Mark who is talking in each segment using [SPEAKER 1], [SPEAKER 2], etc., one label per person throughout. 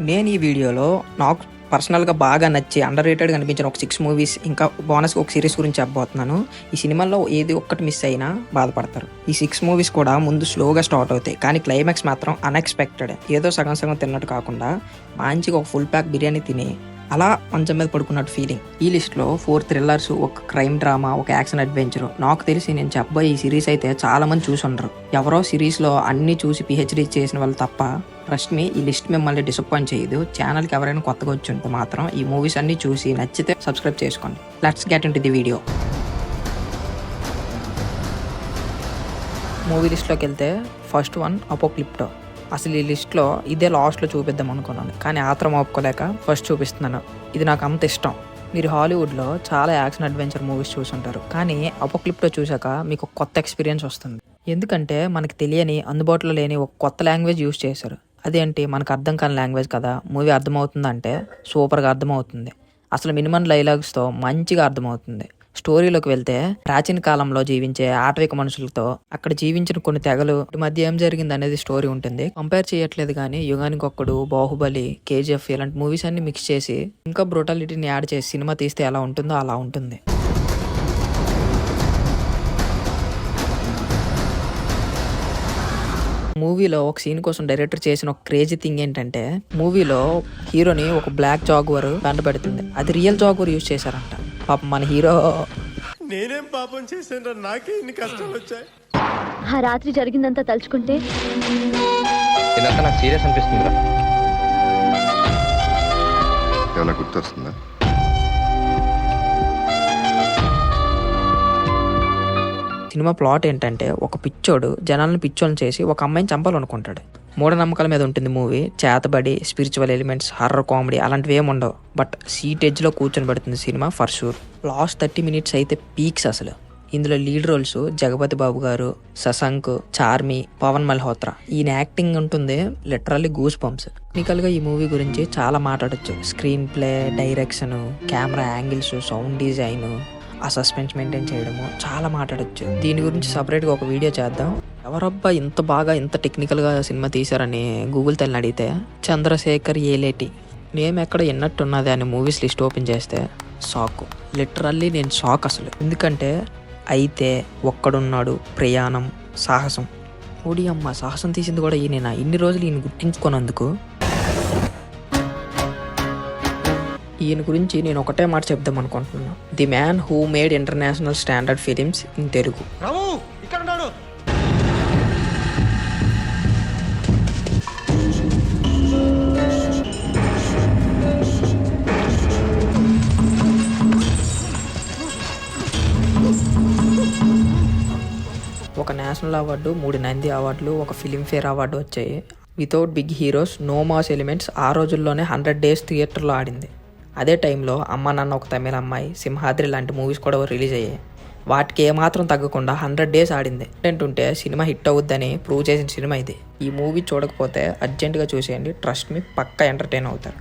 [SPEAKER 1] నేను ఈ వీడియోలో నాకు పర్సనల్‌గా బాగా నచ్చి అండర్ రేటెడ్‌గా అనిపించిన ఒక 6 మూవీస్ ఇంకా బోనస్‌గా ఒక సీరీస్ గురించి చెప్పబోతున్నాను. ఈ సినిమాల్లో ఏది ఒక్కటి మిస్ అయినా బాధపడతారు. ఈ 6 మూవీస్ కూడా ముందు స్లోగా స్టార్ట్ అవుతాయి. కానీ క్లైమాక్స్ మాత్రం అన్‌ఎక్స్‌పెక్టెడ్. ఏదో సగం సగం తిన్నట్టు కాకుండా మంచిగా ఒక ఫుల్ ప్యాక్ బిర్యానీ తిని అలా మంచం మీద పడుకున్నట్టు ఫీలింగ్. ఈ లిస్ట్‌లో 4 థ్రిల్లర్స్, ఒక క్రైమ్ డ్రామా, ఒక యాక్షన్ అడ్వెంచర్. నాకు తెలిసి నేను చెప్పబోయే ఈ సీరీస్ అయితే చాలా మంది చూసుండరు. ఎవరో సీరీస్‌లో అన్నీ చూసి పీహెచ్‌డీ చేసిన వాళ్ళు తప్ప ట్రస్ట్ మీ ఈ లిస్ట్ మిమ్మల్ని డిసప్పాయింట్ చేయదు. ఛానల్‌కి ఎవరైనా కొత్తగా వచ్చి ఉంటే మాత్రం ఈ మూవీస్ అన్నీ చూసి నచ్చితే సబ్స్క్రైబ్ చేసుకోండి. Let's get into the video. Movie లిస్ట్‌లోకి వెళ్తే ఫస్ట్ వన్ అపోక్లిప్టో. అసలు ఈ లిస్ట్లో ఇదే లాస్ట్లో చూపిద్దాం అనుకున్నాను, కానీ ఆత్రం ఒప్పుకోలేక ఫస్ట్ చూపిస్తున్నాను. ఇది నాకు అంత ఇష్టం. మీరు హాలీవుడ్లో చాలా యాక్షన్ అడ్వెంచర్ మూవీస్ చూసుంటారు, కానీ అపోక్లిప్టో చూశాక మీకు ఒక కొత్త ఎక్స్పీరియన్స్ వస్తుంది. ఎందుకంటే మనకి తెలియని, అందుబాటులో లేని ఒక కొత్త లాంగ్వేజ్ యూజ్ చేశారు. అదేంటి, మనకు అర్థం కాని లాంగ్వేజ్ కదా, మూవీ అర్థమవుతుందంటే సూపర్గా అర్థమవుతుంది. అసలు మినిమం డైలాగ్స్తో మంచిగా అర్థమవుతుంది. స్టోరీలోకి వెళ్తే ప్రాచీన కాలంలో జీవించే ఆటవిక మనుషులతో అక్కడ జీవించిన కొన్ని తెగలు మధ్య ఏం జరిగింది అనేది స్టోరీ ఉంటుంది. కంపేర్ చేయట్లేదు, కానీ యుగానికి ఒక్కడు, బాహుబలి, కేజీఎఫ్ ఇలాంటి మూవీస్ అన్ని మిక్స్ చేసి ఇంకా బ్రూటాలిటీని యాడ్ చేసి సినిమా తీస్తే ఎలా ఉంటుందో అలా ఉంటుంది. మూవీలో ఒక సీన్ కోసం డైరెక్టర్ చేసిన ఒక క్రేజీ థింగ్ ఏంటంటే, మూవీలో హీరోని ఒక బ్లాక్ జాగువర్ వెంట పెడుతుంది. అది రియల్ జాగువర్ యూజ్ చేశారంట. పాపం మన హీరో
[SPEAKER 2] నేనేం పాపం చేశాను, నాకే ఇన్ని కష్టాలు వచ్చాయి.
[SPEAKER 3] ఆ రాత్రి జరిగిందంతా తలుచుకుంటే
[SPEAKER 4] ఇదంతా నాకు సీరియస్ అనిపిస్తుందిరా.
[SPEAKER 5] ఏమైనా గుర్తొస్తుందా?
[SPEAKER 1] సినిమా ప్లాట్ ఏంటంటే, ఒక పిచ్చోడు జనాలను పిచ్చోళ్ళని చేసి ఒక అమ్మాయిని చంపాలనుకుంటాడు. మూఢనమ్మకాల మీద ఉంటుంది మూవీ. చేతబడి, స్పిరిచువల్ ఎలిమెంట్స్, హర్రర్ కామెడీ అలాంటివి ఏమి ఉండవు. బట్ సీట్ ఎడ్జ్లో కూర్చొని పెడుతుంది cinema for sure. Last 30 minutes అయితే పీక్స్ అసలు. ఇందులో లీడ్ రోల్స్ జగపతి బాబు గారు, శశాంక్, చార్మి, పవన్ మల్హోత్రా. ఈయన యాక్టింగ్ ఉంటుంది లిటరల్లీ గూస్ బంప్స్. టెక్నికల్గా ఈ మూవీ గురించి చాలా మాట్లాడొచ్చు. Screen play, direction, camera angles, sound design, ఆ సస్పెన్స్ మెయింటైన్ చేయడము చాలా మాట్లాడొచ్చు. దీని గురించి సపరేట్గా ఒక వీడియో చేద్దాం. ఎవరబ్బా ఇంత బాగా ఇంత టెక్నికల్గా సినిమా తీశారని గూగుల్ తల్లిని అడిగితే చంద్రశేఖర్ ఏలేటి నేమ్ ఎక్కడ ఎన్నట్టున్నది అని మూవీస్ లిస్ట్ ఓపెన్ చేస్తే షాక్. లిటరల్లీ నేను షాక్ అసలు. ఎందుకంటే అయితే ఒక్కడున్నాడు, ప్రయాణం, సాహసం. ఓడి అమ్మ, సాహసం తీసింది కూడా ఈయన. ఇన్ని రోజులు ఈయన గుర్తించుకున్నందుకు. ఈయన గురించి నేను ఒకటే మాట చెప్దాం అనుకుంటున్నాను. The man who made international standard films in Telugu.
[SPEAKER 2] ఇక్కడ ఉన్నాడు.
[SPEAKER 1] ఒక నేషనల్ అవార్డు, 3 నంది అవార్డులు, ఒక ఫిలింఫేర్ అవార్డు వచ్చాయి. Without big heroes, no mass elements ఆ రోజుల్లోనే 100 days థియేటర్లో ఆడింది. అదే టైంలో అమ్మ నాన్న ఒక తమిళ అమ్మాయి, సింహాద్రి లాంటి మూవీస్ కూడా రిలీజ్ అయ్యాయి. వాటికి ఏమాత్రం తగ్గకుండా 100 days ఆడింది. ఏంటంటే సినిమా హిట్ అవుద్దని ప్రూవ్ చేసిన సినిమా ఇది. ఈ మూవీ చూడకపోతే అర్జెంటుగా చూసేయండి. ట్రస్ట్ మీ, పక్కా ఎంటర్టైన్ అవుతారు.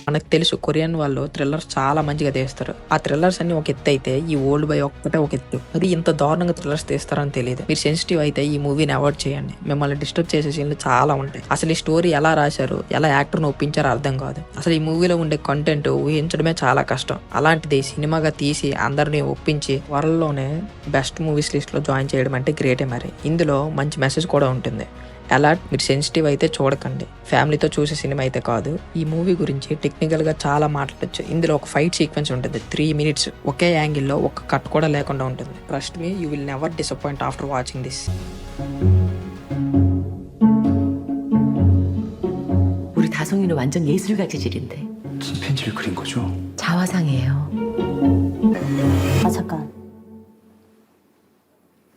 [SPEAKER 1] మనకు తెలుసు కొరియన్ వాళ్ళు థ్రిల్లర్స్ చాలా మంచిగా తీస్తారు. ఆ థ్రిల్లర్స్ అన్ని ఒక ఎత్తు అయితే, ఈ ఓల్డ్ బై ఒక్కటే ఒక ఎత్తు. అది ఇంత దారుణంగా థ్రిల్లర్స్ తీస్తారని తెలియదు. మీరు సెన్సిటివ్ అయితే ఈ మూవీని అవాయిడ్ చేయండి. మిమ్మల్ని డిస్టర్బ్ చేసే సీన్లు చాలా ఉంటాయి. అసలు ఈ స్టోరీ ఎలా రాశారు, ఎలా యాక్టర్ని ఒప్పించారో అర్థం కాదు. అసలు ఈ మూవీలో ఉండే కంటెంట్ ఊహించడమే చాలా కష్టం. అలాంటిది సినిమాగా తీసి అందరినీ ఒప్పించి వరల్డ్లోనే బెస్ట్ మూవీస్ లిస్ట్లో జాయిన్ చేయడం అంటే గ్రేటే. మరి ఇందులో మంచి మెసేజ్ కూడా ఉంటుంది. అలర్ట్, మీరు సెన్సిటివ్ అయితే చూడకండి. ఫ్యామిలీతో చూసే సినిమా అయితే కాదు. ఈ మూవీ గురించి టెక్నికల్గా చాలా మాట్లాడచ్చు. ఇందులో ఒక ఫైట్ సీక్వెన్స్ ఉంటుంది 3 minutes. ఒకే యాంగిల్లో ఒక కట్ కూడా లేకుండా ఉంటుంది. Trust me, you will never disappoint after watching this.
[SPEAKER 6] 우리 다송이는 완전 예술 가지질인데.
[SPEAKER 2] 무슨 펜지를 그린 거죠?
[SPEAKER 6] 자화상이에요.
[SPEAKER 7] 아 잠깐.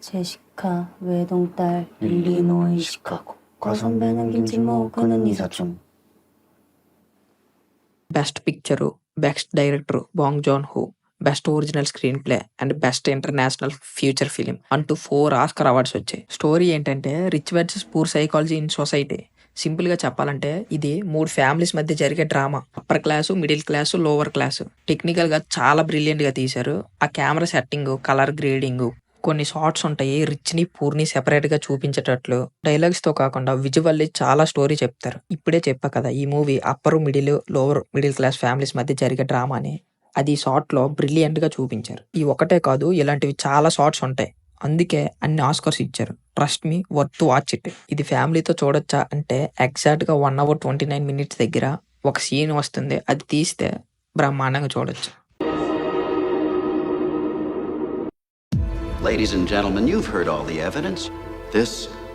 [SPEAKER 7] 제시카 외동딸 일리노이 시카고 과선배는 김치모 그는 이사촌.
[SPEAKER 1] Best picture, best director Bong Joon Ho. Best original screenplay and best international feature film అంటూ 4 ఆస్కర్ అవార్డ్స్ వచ్చాయి. Story ఏంటంటే rich versus poor psychology in society. Simple గా చెప్పాలంటే ఇది 3 families మధ్య జరిగే drama. Upper class, middle class, lower class. Technical గా చాలా బ్రిలియంట్ గా తీశారు. ఆ కెమెరా సెట్టింగ్, కలర్ గ్రేడింగ్, కొన్ని షార్ట్స్ ఉంటాయి రిచ్ ని పూర్ ని సెపరేట్ గా చూపించేటట్లు. డైలాగ్స్ తో కాకుండా విజువల్లీ చాలా స్టోరీ చెప్తారు. ఇప్పుడే చెప్పా కదా ఈ movie upper middle lower middle class families మధ్య జరిగే డ్రామా అని. అది షార్ట్ లో బ్రిలియంట్ గా చూపించారు. ఈ ఒకటే కాదు, ఇలాంటివి చాలా షార్ట్స్ ఉంటాయి. అందుకే అన్ని ఆస్కర్స్ ఇచ్చారు. Trust me, worth watch it. ఇది ఫ్యామిలీతో చూడొచ్చా అంటే ఎగ్జాక్ట్ గా 1 hour 29 minutes దగ్గర ఒక సీన్ వస్తుంది. అది తీస్తే బ్రహ్మాండంగా చూడొచ్చు.
[SPEAKER 8] Ladies and gentlemen, you've heard all the evidence. This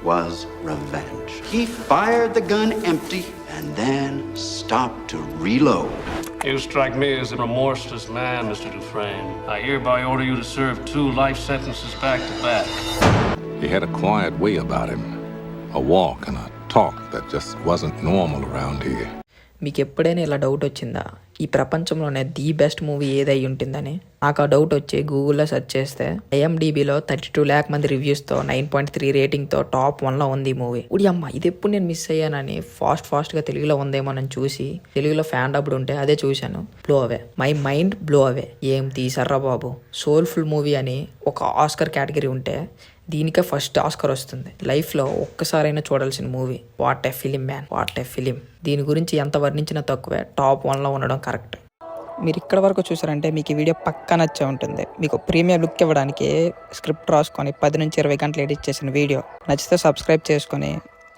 [SPEAKER 8] was revenge. He fired the gun empty and then stopped to reload.
[SPEAKER 9] You strike me as a remorseless man, Mr. Dufresne. I hereby order you to serve 2 life sentences back to back.
[SPEAKER 10] He had a quiet way about him, a walk and a talk that just wasn't normal around here.
[SPEAKER 1] మీకు ఎప్పుడైనా ఇలా doubt వచ్చిందా ఈ ప్రపంచంలోనే the best movie ఏదై ఉంటుందని? నాకు ఆ డౌట్ వచ్చి గూగుల్లో సెర్చ్ చేస్తే IMDbలో 32 lakh మంది రివ్యూస్తో 9.3 రేటింగ్తో టాప్ 1లో ఉంది ఈ మూవీ. ఉడి అమ్మ, ఇది ఎప్పుడు నేను మిస్ అయ్యానని ఫాస్ట్గా తెలుగులో ఉందేమోనని చూసి తెలుగులో ఫ్యాన్ డబ్బుడు ఉంటే అదే చూశాను. Blow away, my mind blow away. ఏం తీసారా బాబు, సోల్ఫుల్ మూవీ అని ఒక ఆస్కర్ కేటగిరీ ఉంటే దీనికే ఫస్ట్ ఆస్కర్ వస్తుంది. లైఫ్లో ఒక్కసారైనా చూడాల్సిన movie. What a film man, what a film. దీని గురించి ఎంత వర్ణించినా తక్కువే, టాప్ 1లో ఉండడం కరెక్ట్. మీరు ఇక్కడ వరకు చూసారంటే మీకు ఈ వీడియో పక్కా నచ్చే ఉంటుంది. మీకు ప్రీమియం లుక్ ఇవ్వడానికి స్క్రిప్ట్ రాసుకొని 10 నుంచి 20 గంటలు ఎడిట్ చేసిన వీడియో. నచ్చితే సబ్స్క్రైబ్ చేసుకొని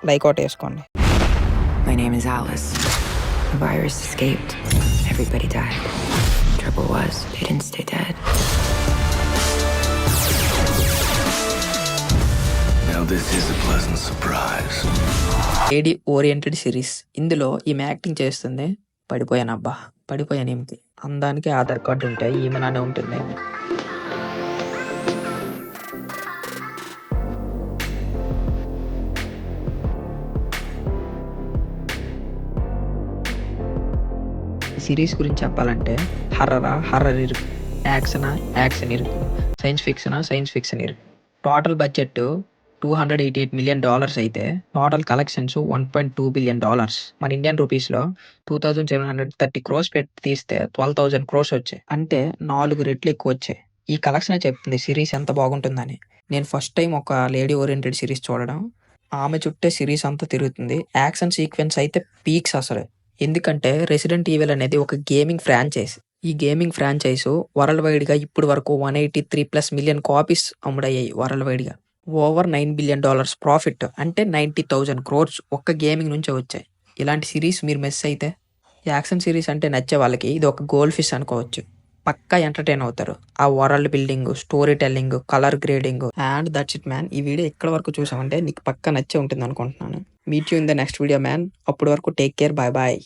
[SPEAKER 1] లైక్ అవుట్ వేసుకోండి.
[SPEAKER 6] My name is Alice. The virus escaped. Everybody died. Trouble was, they didn't stay dead.
[SPEAKER 10] Now this is a pleasant surprise.
[SPEAKER 1] Lady oriented series. ఇందులో ఈమె యాక్టింగ్ చేస్తుంది. పడిపోయాను ఏమిటి. అందానికి ఆధార్ కార్డు ఉంటే ఈమెనానే ఉంటుంది. సిరీస్ గురించి చెప్పాలంటే హర్రర్ ఇరుకు, యాక్షన్ ఇరుకు, సైన్స్ ఫిక్షన్ ఇరుకు. టోటల్ బడ్జెట్ $288 million అయితే టోటల్ కలెక్షన్స్ $1.2 billion. మన ఇండియన్ రూపీస్లో 2730 crores పెట్టి తీస్తే 12,000 crores వచ్చాయి. అంటే 4 రెట్లు ఎక్కువ వచ్చాయి. ఈ కలెక్షన్ చెప్తుంది సిరీస్ ఎంత బాగుంటుందని. నేను ఫస్ట్ టైం ఒక లేడీ ఓరియంటెడ్ సిరీస్ చూడడం. ఆమె చుట్టే సిరీస్ అంతా తిరుగుతుంది. యాక్షన్ సీక్వెన్స్ అయితే పీక్స్ అసలు. ఎందుకంటే రెసిడెంట్ ఈవిల్ అనేది ఒక గేమింగ్ ఫ్రాంచైజ్. ఈ గేమింగ్ ఫ్రాంచైజ్ వరల్డ్ వైడ్గా ఇప్పుడు వరకు 183+ million కాపీస్ అమ్ముడయ్యాయి వరల్డ్ వైడ్గా. ఓవర్ $9 billion ప్రాఫిట్, అంటే 90,000 crores ఒక్క గేమింగ్ నుంచే వచ్చాయి. ఇలాంటి సిరీస్ మీరు మిస్ అయితే, యాక్షన్ సిరీస్ అంటే నచ్చే వాళ్ళకి ఇది ఒక గోల్డ్ ఫిష్ అనుకోవచ్చు. పక్కా ఎంటర్టైన్ అవుతారు. ఆ world building, story telling, colour grading and that's it man. ఈ వీడియో ఇక్కడ వరకు చూసామంటే నీకు పక్కా నచ్చే ఉంటుంది అనుకుంటున్నాను. Meet you in the next video man. అప్పటి వరకు టేక్ కేర్, బాయ్ బాయ్.